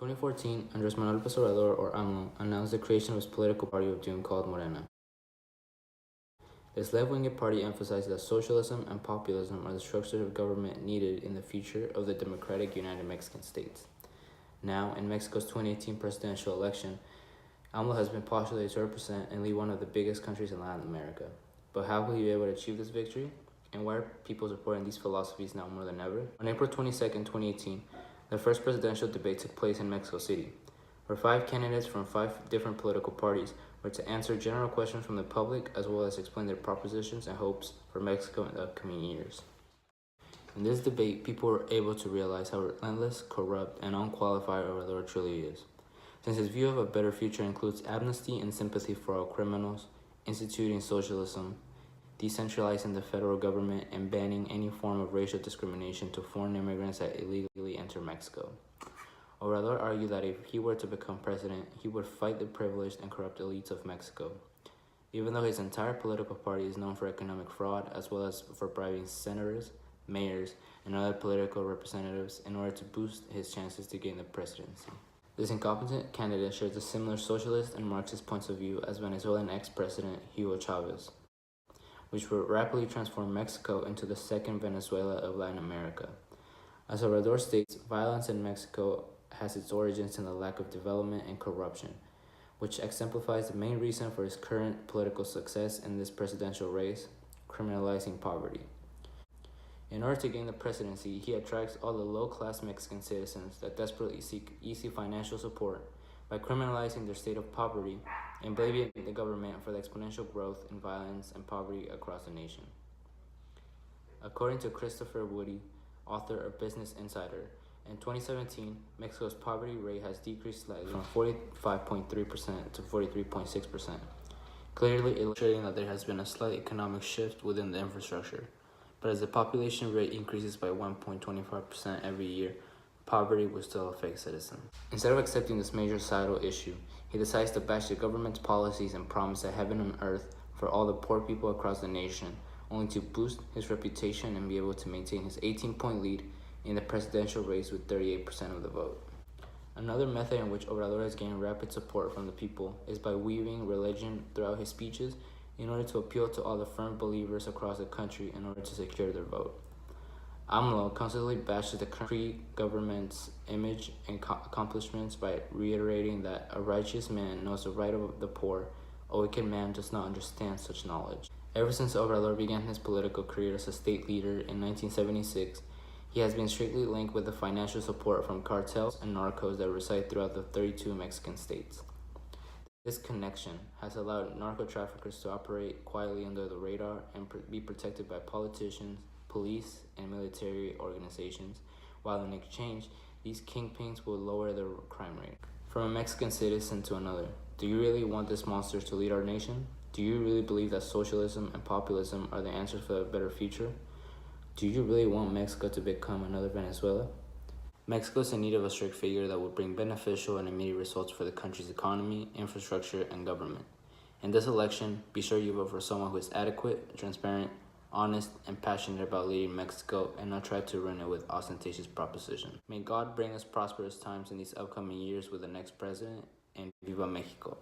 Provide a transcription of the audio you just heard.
2014, Andrés Manuel López Obrador, or AMLO, announced the creation of his political party of doom called Morena. This left-wing party emphasized that socialism and populism are the structures of government needed in the future of the democratic United Mexican States. Now, in Mexico's 2018 presidential election, AMLO has been postulated to represent and lead one of the biggest countries in Latin America. But how will he be able to achieve this victory? And why are people supporting these philosophies now more than ever? On April 22nd, 2018, the first presidential debate took place in Mexico City, where 5 candidates from 5 different political parties were to answer general questions from the public as well as explain their propositions and hopes for Mexico in the upcoming years. In this debate, people were able to realize how relentless, corrupt, and unqualified Obrador truly is, since his view of a better future includes amnesty and sympathy for all criminals, instituting socialism, decentralizing the federal government, and banning any form of racial discrimination to foreign immigrants that illegally enter Mexico. Obrador argued that if he were to become president, he would fight the privileged and corrupt elites of Mexico. Even though his entire political party is known for economic fraud as well as for bribing senators, mayors, and other political representatives in order to boost his chances to gain the presidency. This incompetent candidate shares a similar socialist and Marxist points of view as Venezuelan ex-president Hugo Chavez, which would rapidly transform Mexico into the second Venezuela of Latin America. As Obrador states, violence in Mexico has its origins in the lack of development and corruption, which exemplifies the main reason for his current political success in this presidential race, criminalizing poverty. In order to gain the presidency, he attracts all the low-class Mexican citizens that desperately seek easy financial support by criminalizing their state of poverty and blaming the government for the exponential growth in violence and poverty across the nation. According to Christopher Woody, author of Business Insider, in 2017, Mexico's poverty rate has decreased slightly from 45.3% to 43.6%, clearly illustrating that there has been a slight economic shift within the infrastructure. But as the population rate increases by 1.25% every year, poverty will still affect citizens. Instead of accepting this major societal issue, he decides to bash the government's policies and promise a heaven on earth for all the poor people across the nation, only to boost his reputation and be able to maintain his 18-point lead in the presidential race with 38% of the vote. Another method in which Obrador has gained rapid support from the people is by weaving religion throughout his speeches in order to appeal to all the firm believers across the country in order to secure their vote. AMLO constantly bashes the country government's image and accomplishments by reiterating that a righteous man knows the right of the poor, a wicked man does not understand such knowledge. Ever since Obrador began his political career as a state leader in 1976, he has been strictly linked with the financial support from cartels and narcos that reside throughout the 32 Mexican states. This connection has allowed narco-traffickers to operate quietly under the radar and be protected by politicians, police, and military organizations, while in exchange, these kingpins will lower their crime rate. From a Mexican citizen to another, do you really want this monster to lead our nation? Do you really believe that socialism and populism are the answers for a better future? Do you really want Mexico to become another Venezuela? Mexico is in need of a strict figure that would bring beneficial and immediate results for the country's economy, infrastructure, and government. In this election, be sure you vote for someone who is adequate, transparent, honest, and passionate about leading Mexico and not try to ruin it with ostentatious propositions. May God bring us prosperous times in these upcoming years with the next president, and Viva Mexico!